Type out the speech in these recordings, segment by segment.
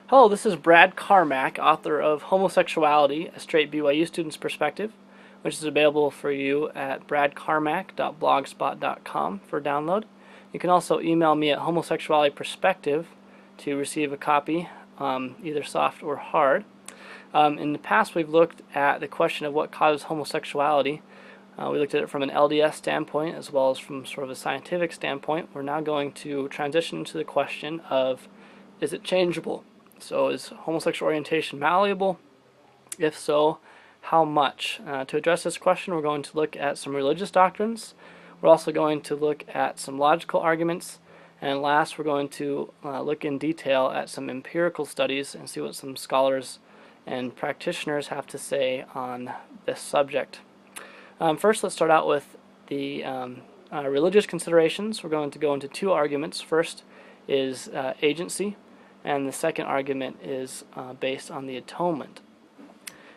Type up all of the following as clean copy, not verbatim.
Hello, this is Brad Carmack, author of Homosexuality, A Straight BYU Student's Perspective, which is available for you at bradcarmack.blogspot.com for download. You can also email me at homosexualityperspective to receive a copy, either soft or hard. In the past, we've looked at the question of what causes homosexuality. We looked at it from an LDS standpoint as well as from sort of a scientific standpoint. We're now going to transition to the question of, is it changeable? So is homosexual orientation malleable? If so, how much? To address this question, we're going to look at some religious doctrines. We're also going to look at some logical arguments. And last, we're going to look in detail at some empirical studies and see what some scholars and practitioners have to say on this subject. First, let's start out with the religious considerations. We're going to go into two arguments. First is agency, and the second argument is based on the atonement.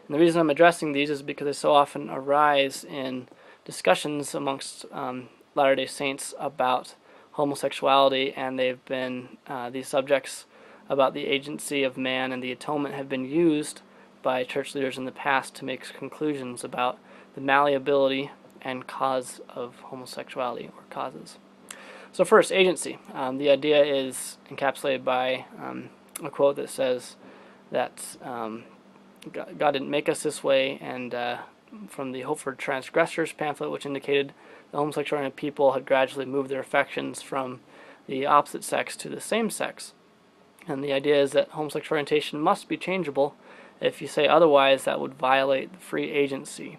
And the reason I'm addressing these is because they so often arise in discussions amongst Latter-day Saints about homosexuality, and they've been these subjects about the agency of man and the atonement have been used by church leaders in the past to make conclusions about the malleability and cause of homosexuality, or causes. So first, agency. The idea is encapsulated by a quote that says that God didn't make us this way, and from the Hope for Transgressors pamphlet, which indicated the homosexual people had gradually moved their affections from the opposite sex to the same sex. And the idea is that homosexual orientation must be changeable. If you say otherwise, that would violate the free agency.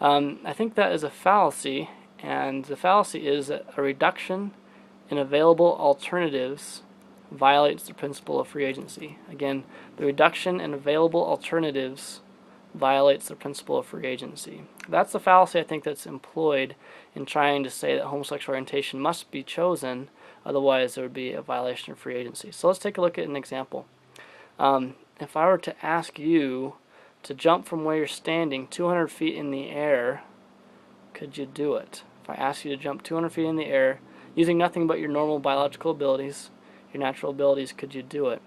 I think that is a fallacy, and the fallacy is that a reduction in available alternatives violates the principle of free agency. Again, the reduction in available alternatives violates the principle of free agency. That's the fallacy I think that's employed in trying to say that homosexual orientation must be chosen, otherwise there would be a violation of free agency. So let's take a look at an example. If I were to ask you to jump from where you're standing 200 feet in the air, could you do it? If I asked you to jump 200 feet in the air using nothing but your normal biological abilities, your natural abilities, could you do it?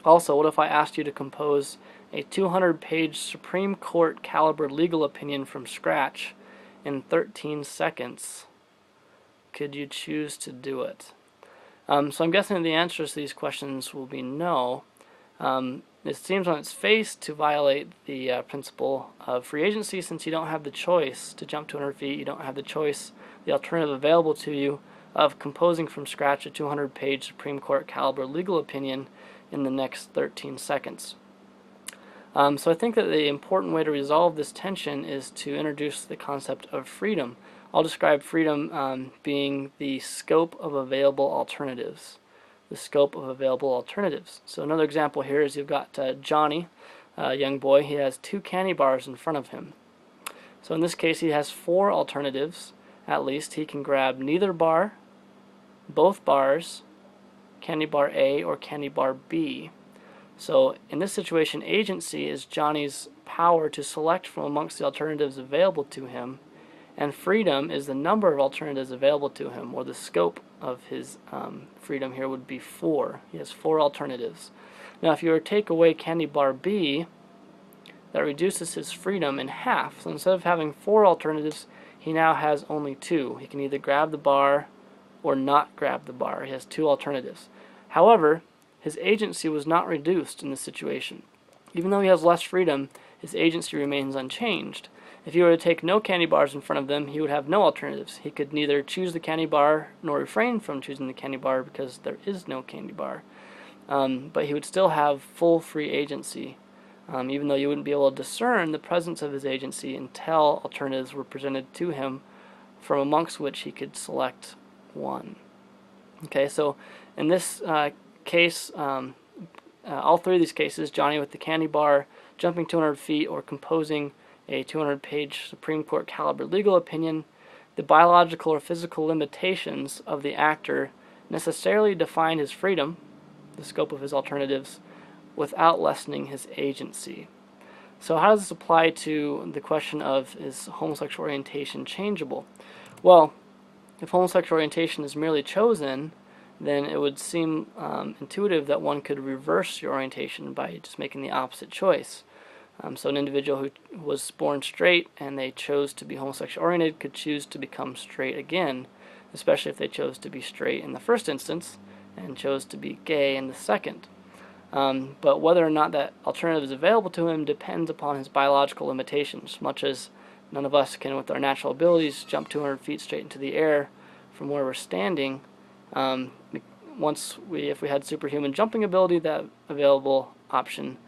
Also, what if I asked you to compose a 200-page Supreme Court caliber legal opinion from scratch in 13 seconds? Could you choose to do it? So I'm guessing the answers to these questions will be no. It seems on its face to violate the principle of free agency, since you don't have the choice to jump 200 feet. You don't have the choice, the alternative available to you, of composing from scratch a 200-page Supreme Court caliber legal opinion in the next 13 seconds. So I think that the important way to resolve this tension is to introduce the concept of freedom. I'll describe freedom being the scope of available alternatives. The scope of available alternatives. So another example here is you've got Johnny, a young boy. He has 2 candy bars in front of him. So in this case, he has 4 alternatives. At least he can grab neither bar, both bars, candy bar A or candy bar B. So in this situation, agency is Johnny's power to select from amongst the alternatives available to him, and freedom is the number of alternatives available to him, or the scope of his freedom here would be 4. He has 4 alternatives. Now if you were to take away candy bar B, that reduces his freedom in half. So instead of having 4 alternatives, he now has only 2. He can either grab the bar or not grab the bar. He has 2 alternatives. However, his agency was not reduced in this situation. Even though he has less freedom, his agency remains unchanged. If you were to take no candy bars in front of them, he would have no alternatives. He could neither choose the candy bar nor refrain from choosing the candy bar because there is no candy bar. But he would still have full free agency, even though you wouldn't be able to discern the presence of his agency until alternatives were presented to him, from amongst which he could select one. Okay, so in this case, all 3 of these cases, Johnny with the candy bar, jumping 200 feet, or composing a 200-page Supreme Court caliber legal opinion, the biological or physical limitations of the actor necessarily define his freedom, the scope of his alternatives, without lessening his agency. So how does this apply to the question of, is homosexual orientation changeable? Well, if homosexual orientation is merely chosen, then it would seem intuitive that one could reverse your orientation by just making the opposite choice. So an individual who was born straight and they chose to be homosexually oriented could choose to become straight again, especially if they chose to be straight in the first instance and chose to be gay in the second. But whether or not that alternative is available to him depends upon his biological limitations, much as none of us can, with our natural abilities, jump 200 feet straight into the air from where we're standing. If we had superhuman jumping ability, that available option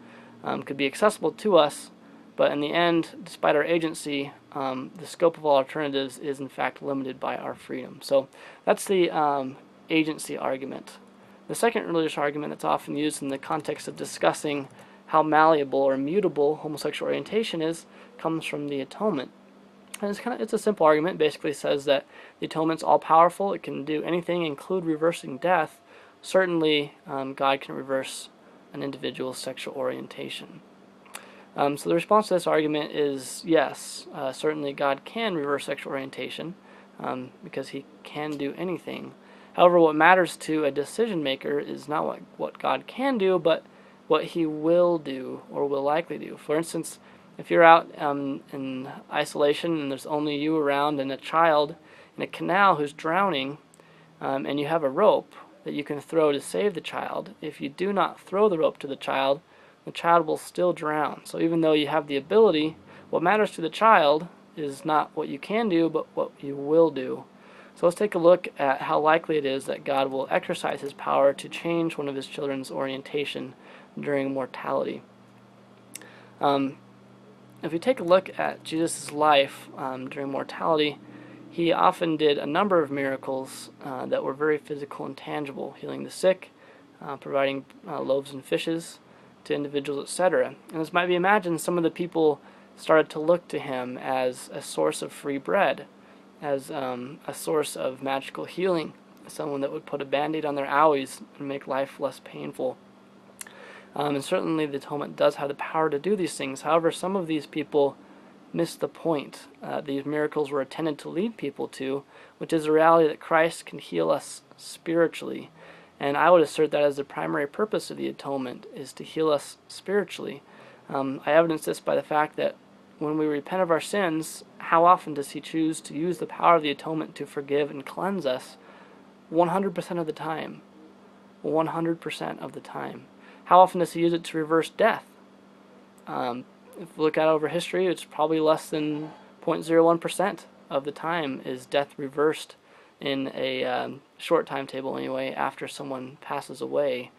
could be accessible to us, but in the end, despite our agency, the scope of all alternatives is in fact limited by our freedom. So that's the agency argument. The second religious argument that's often used in the context of discussing how malleable or mutable homosexual orientation is comes from the atonement. And it's a simple argument. It basically says that the atonement's all-powerful. It can do anything, include reversing death. Certainly, God can reverse an individual's sexual orientation. So the response to this argument is yes, certainly God can reverse sexual orientation because he can do anything. However, what matters to a decision maker is not what God can do, but what he will do or will likely do. For instance, if you're out in isolation and there's only you around and a child in a canal who's drowning, and you have a rope that you can throw to save the child, if you do not throw the rope to the child will still drown. So even though you have the ability, what matters to the child is not what you can do, but what you will do. So let's take a look at how likely it is that God will exercise his power to change one of his children's orientation during mortality. If we take a look at Jesus' life during mortality, he often did a number of miracles that were very physical and tangible, healing the sick, providing loaves and fishes to individuals, etc. And as might be imagined, some of the people started to look to him as a source of free bread, as a source of magical healing, someone that would put a band-aid on their owies and make life less painful. And certainly the atonement does have the power to do these things. However, some of these people missed the point. These miracles were intended to lead people to, which is the reality that Christ can heal us spiritually. And I would assert that as the primary purpose of the atonement is to heal us spiritually. I evidence this by the fact that when we repent of our sins, how often does he choose to use the power of the atonement to forgive and cleanse us? 100% of the time. 100% of the time. How often does he use it to reverse death? If we look at over history, it's probably less than 0.01% of the time is death reversed in a short timetable anyway after someone passes away.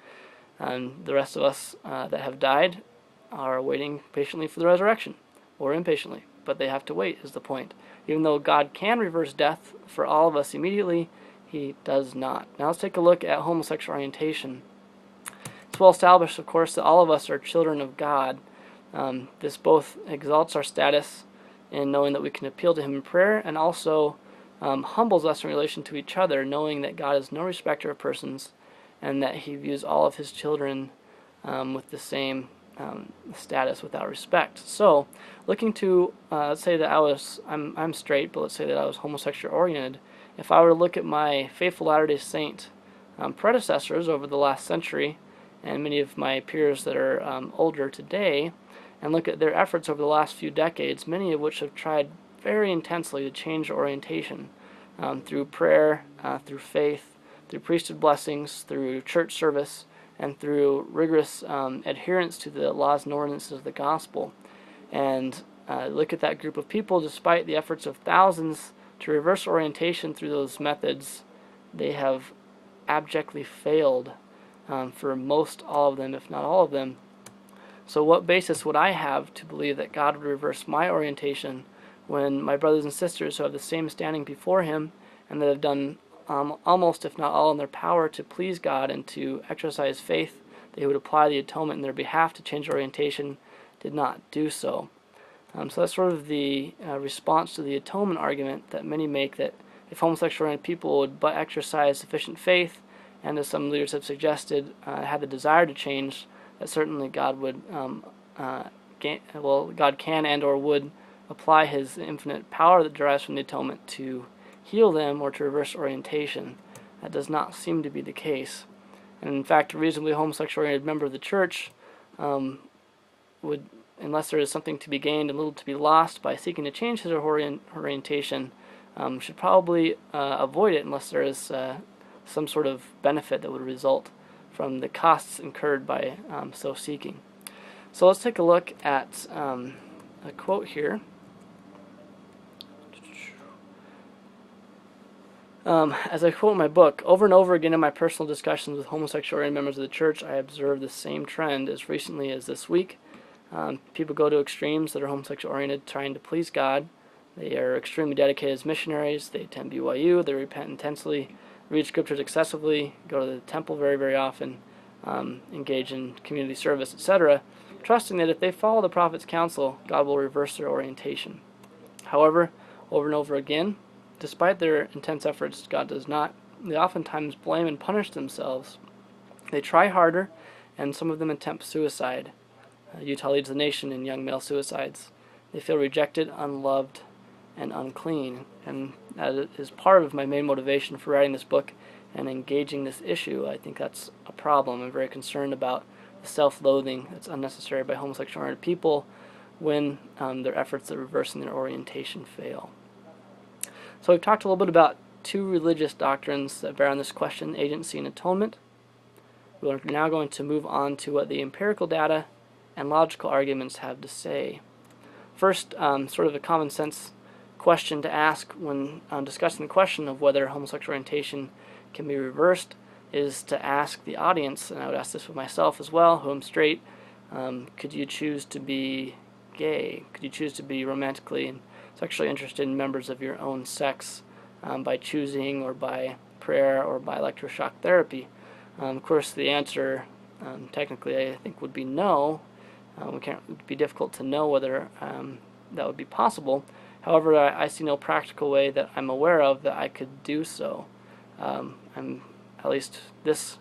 And the rest of us that have died are waiting patiently for the resurrection, or impatiently, but they have to wait is the point. Even though God can reverse death for all of us immediately, he does not. Now let's take a look at homosexual orientation. It's well established, of course, that all of us are children of God. This both exalts our status in knowing that we can appeal to him in prayer, and also humbles us in relation to each other, knowing that God is no respecter of persons and that he views all of his children with the same status without respect. So, looking to, let's say that I'm straight, but let's say that I was homosexually oriented. If I were to look at my faithful Latter-day Saint predecessors over the last century, and many of my peers that are older today, and look at their efforts over the last few decades, many of which have tried very intensely to change orientation through prayer, through faith, through priesthood blessings, through church service, and through rigorous adherence to the laws and ordinances of the gospel. And look at that group of people, despite the efforts of thousands to reverse orientation through those methods, they have abjectly failed for most all of them, if not all of them. So what basis would I have to believe that God would reverse my orientation when my brothers and sisters who have the same standing before him and that have done almost, if not all, in their power to please God and to exercise faith, they would apply the atonement in their behalf to change orientation, did not do so. So that's sort of the response to the atonement argument that many make, that if homosexual-oriented people would but exercise sufficient faith, and as some leaders have suggested, had the desire to change, that certainly God would, God can and or would apply his infinite power that derives from the atonement to heal them or to reverse orientation. that does not seem to be the case. And in fact, a reasonably homosexual-oriented member of the church would, unless there is something to be gained and little to be lost by seeking to change his or her orientation, should probably avoid it unless there is some sort of benefit that would result from the costs incurred by so seeking. So let's take a look at a quote here. As I quote in my book, over and over again in my personal discussions with homosexual-oriented members of the church, I observed the same trend as recently as this week. People go to extremes that are homosexual-oriented, trying to please God. They are extremely dedicated as missionaries. They attend BYU. They repent intensely, read scriptures excessively, go to the temple very, very often, engage in community service, etc., trusting that if they follow the prophet's counsel, God will reverse their orientation. However, over and over again, despite their intense efforts, God does not. They oftentimes blame and punish themselves. They try harder, and some of them attempt suicide. Utah leads the nation in young male suicides. They feel rejected, unloved, and unclean. And that is part of my main motivation for writing this book and engaging this issue. I think that's a problem. I'm very concerned about the self-loathing that's unnecessary by homosexual-oriented people when their efforts at reversing their orientation fail. So we've talked a little bit about two religious doctrines that bear on this question, agency and atonement. We're now going to move on to what the empirical data and logical arguments have to say. First, sort of a common sense question to ask when discussing the question of whether homosexual orientation can be reversed is to ask the audience, and I would ask this of myself as well, who am straight, could you choose to be gay? Could you choose to be romantically and sexually interested in members of your own sex by choosing or by prayer or by electroshock therapy? Of course, the answer technically I think would be no. It'd be difficult to know whether that would be possible. However, I see no practical way that I'm aware of that I could do so. I'm at least this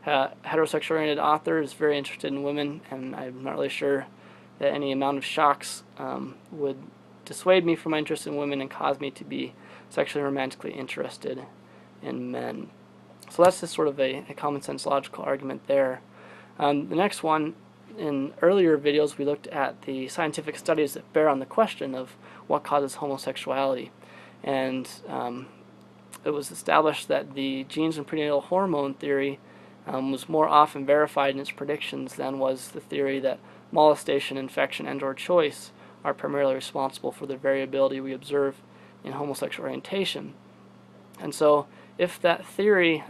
heterosexual-oriented author is very interested in women, and I'm not really sure that any amount of shocks would dissuade me from my interest in women and cause me to be sexually and romantically interested in men. So that's just sort of a common sense logical argument there. The next one, in earlier videos we looked at the scientific studies that bear on the question of what causes homosexuality, and it was established that the genes and prenatal hormone theory was more often verified in its predictions than was the theory that molestation, infection, and/or choice are primarily responsible for the variability we observe in homosexual orientation. And so if that theory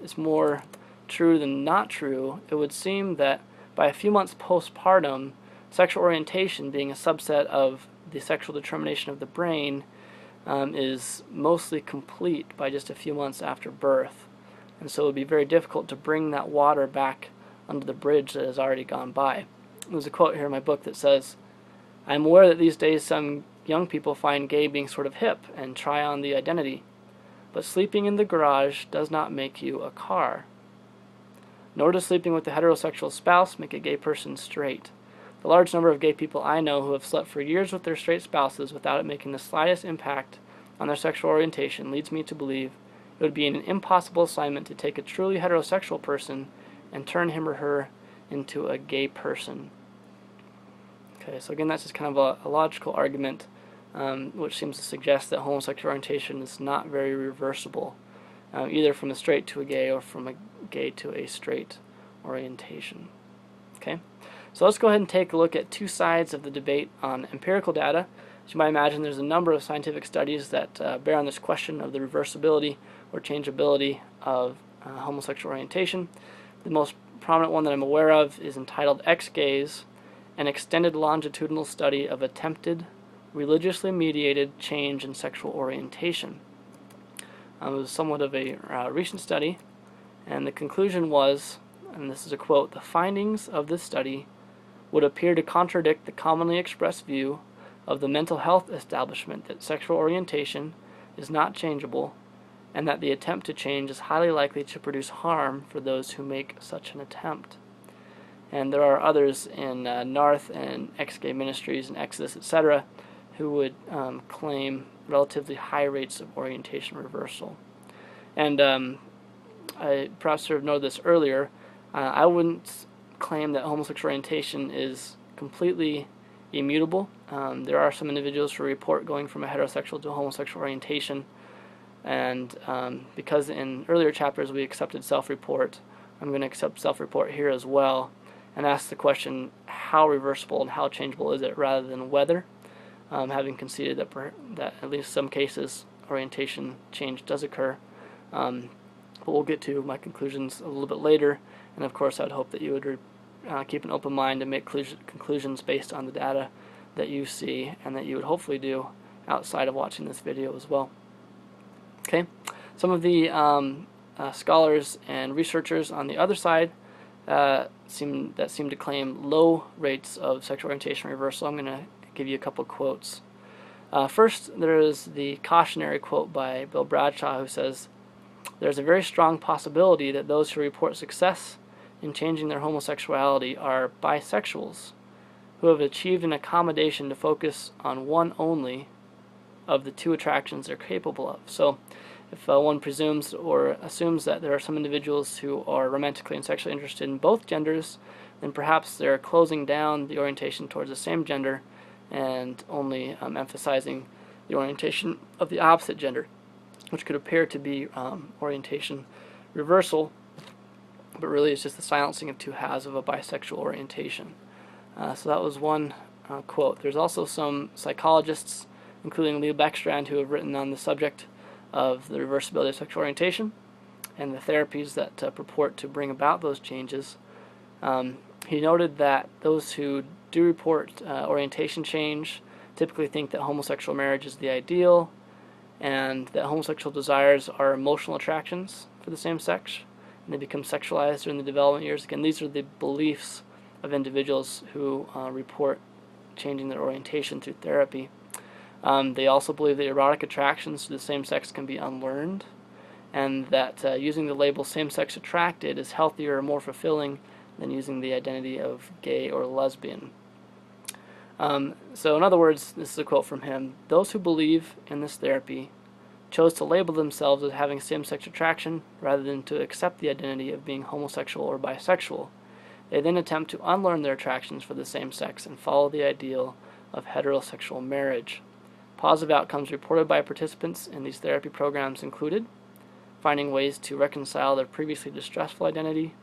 is more true than not true, it would seem that by a few months postpartum, sexual orientation, being a subset of the sexual determination of the brain, is mostly complete by just a few months after birth. And so it would be very difficult to bring that water back under the bridge that has already gone by. There's a quote here in my book that says, "I'm aware that these days some young people find gay being sort of hip and try on the identity, but sleeping in the garage does not make you a car. Nor does sleeping with a heterosexual spouse make a gay person straight. The large number of gay people I know who have slept for years with their straight spouses without it making the slightest impact on their sexual orientation leads me to believe it would be an impossible assignment to take a truly heterosexual person and turn him or her into a gay person." Okay, so again, that's just kind of a logical argument which seems to suggest that homosexual orientation is not very reversible, either from a straight to a gay or from a gay to a straight orientation. Okay, so let's go ahead and take a look at two sides of the debate on empirical data. As you might imagine, there's a number of scientific studies that bear on this question of the reversibility or changeability of homosexual orientation. The most prominent one that I'm aware of is entitled Ex-Gays, an extended longitudinal study of attempted religiously mediated change in sexual orientation. It was somewhat of a recent study, and the conclusion was, and this is a quote, "The findings of this study would appear to contradict the commonly expressed view of the mental health establishment that sexual orientation is not changeable, and that the attempt to change is highly likely to produce harm for those who make such an attempt." And there are others in North and Ex-Gay Ministries and Exodus, etc., who would claim relatively high rates of orientation reversal. And I perhaps should have noted this earlier. I wouldn't claim that homosexual orientation is completely immutable. There are some individuals who report going from a heterosexual to a homosexual orientation, and because in earlier chapters we accepted self-report, I'm going to accept self-report here as well and ask the question, how reversible and how changeable is it, rather than whether, having conceded that at least some cases orientation change does occur. But we'll get to my conclusions a little bit later, and of course I'd hope that you would keep an open mind and make conclusions based on the data that you see, and that you would hopefully do outside of watching this video as well. Okay, some of the scholars and researchers on the other side seem to claim low rates of sexual orientation reversal. I'm going to give you a couple quotes. First, there is the cautionary quote by Bill Bradshaw, who says, "There's a very strong possibility that those who report success in changing their homosexuality are bisexuals who have achieved an accommodation to focus on one only of the two attractions they're capable of." So if one presumes or assumes that there are some individuals who are romantically and sexually interested in both genders, then perhaps they're closing down the orientation towards the same gender and only emphasizing the orientation of the opposite gender, which could appear to be orientation reversal, but really it's just the silencing of two halves of a bisexual orientation. So that was one quote. There's also some psychologists, including Leo Beckstrand, who have written on the subject of the reversibility of sexual orientation and the therapies that purport to bring about those changes. He noted that those who do report orientation change typically think that homosexual marriage is the ideal, and that homosexual desires are emotional attractions for the same sex, and they become sexualized during the development years. Again, these are the beliefs of individuals who report changing their orientation through therapy. They also believe that erotic attractions to the same sex can be unlearned, and that using the label same-sex attracted is healthier or more fulfilling than using the identity of gay or lesbian. So in other words, this is a quote from him: "Those who believe in this therapy chose to label themselves as having same-sex attraction rather than to accept the identity of being homosexual or bisexual. They then attempt to unlearn their attractions for the same sex and follow the ideal of heterosexual marriage. Positive outcomes reported by participants in these therapy programs included finding ways to reconcile their previously distressful identity,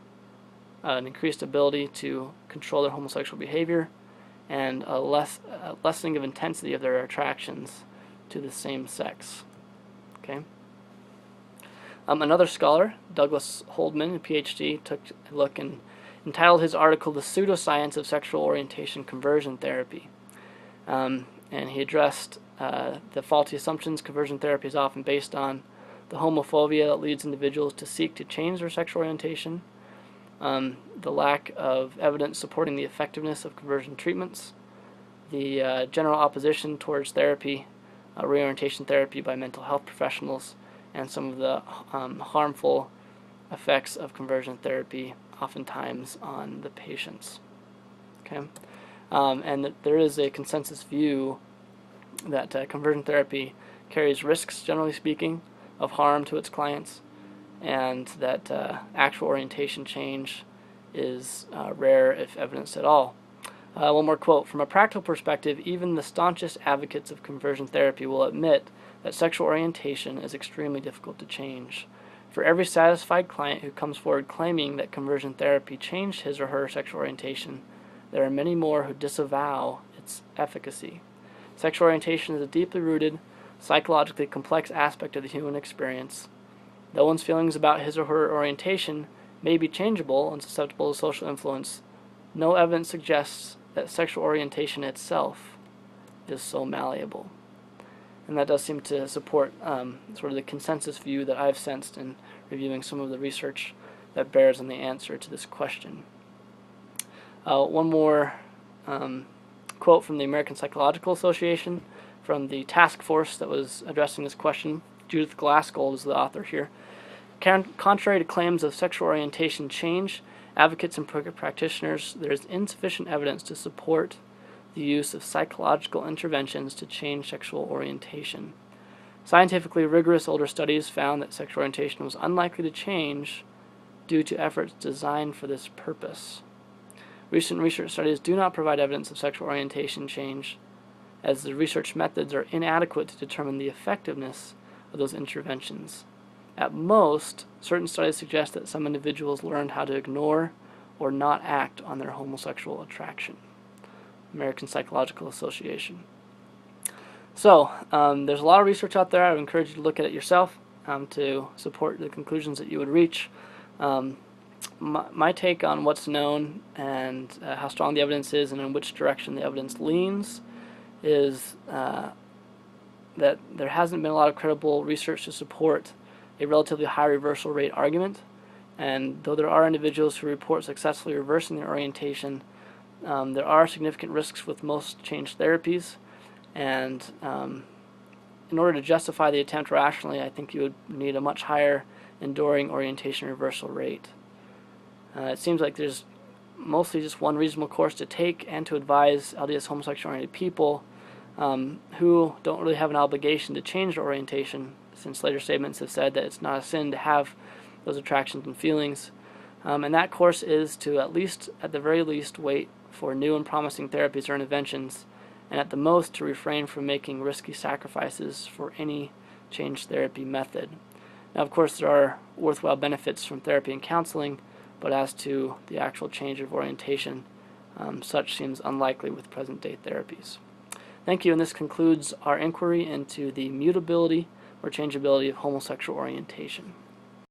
an increased ability to control their homosexual behavior, and a lessening of intensity of their attractions to the same sex." Okay. Another scholar, Douglas Holdman, a PhD, took a look and entitled his article "The Pseudoscience of Sexual Orientation Conversion Therapy." And he addressed the faulty assumptions conversion therapy is often based on, the homophobia that leads individuals to seek to change their sexual orientation, the lack of evidence supporting the effectiveness of conversion treatments, the general opposition towards therapy, reorientation therapy by mental health professionals, and some of the harmful effects of conversion therapy oftentimes on the patients. Okay, and there is a consensus view that conversion therapy carries risks, generally speaking, of harm to its clients, and that actual orientation change is rare, if evidenced at all. One more quote: "From a practical perspective, even the staunchest advocates of conversion therapy will admit that sexual orientation is extremely difficult to change. For every satisfied client who comes forward claiming that conversion therapy changed his or her sexual orientation, there are many more who disavow its efficacy. Sexual orientation is a deeply rooted, psychologically complex aspect of the human experience. Though one's feelings about his or her orientation may be changeable and susceptible to social influence, no evidence suggests that sexual orientation itself is so malleable." And that does seem to support sort of the consensus view that I've sensed in reviewing some of the research that bears on the answer to this question. One more quote from the American Psychological Association, from the task force that was addressing this question. Judith Glassgold is the author here. "Contrary to claims of sexual orientation change, advocates and practitioners, there is insufficient evidence to support the use of psychological interventions to change sexual orientation. Scientifically rigorous older studies found that sexual orientation was unlikely to change due to efforts designed for this purpose. Recent research studies do not provide evidence of sexual orientation change, as the research methods are inadequate to determine the effectiveness of those interventions. At most, certain studies suggest that some individuals learned how to ignore or not act on their homosexual attraction. American Psychological Association. So, there's a lot of research out there. I would encourage you to look at it yourself to support the conclusions that you would reach. My take on what's known and how strong the evidence is and in which direction the evidence leans is that there hasn't been a lot of credible research to support a relatively high reversal rate argument. And though there are individuals who report successfully reversing their orientation, there are significant risks with most change therapies. And in order to justify the attempt rationally, I think you would need a much higher enduring orientation reversal rate. It seems like there's mostly just one reasonable course to take and to advise LDS homosexual-oriented people who don't really have an obligation to change their orientation, since later statements have said that it's not a sin to have those attractions and feelings. And that course is to at the very least, wait for new and promising therapies or interventions, and at the most to refrain from making risky sacrifices for any change therapy method. Now, of course, there are worthwhile benefits from therapy and counseling, but as to the actual change of orientation, such seems unlikely with present-day therapies. Thank you, and this concludes our inquiry into the mutability or changeability of homosexual orientation.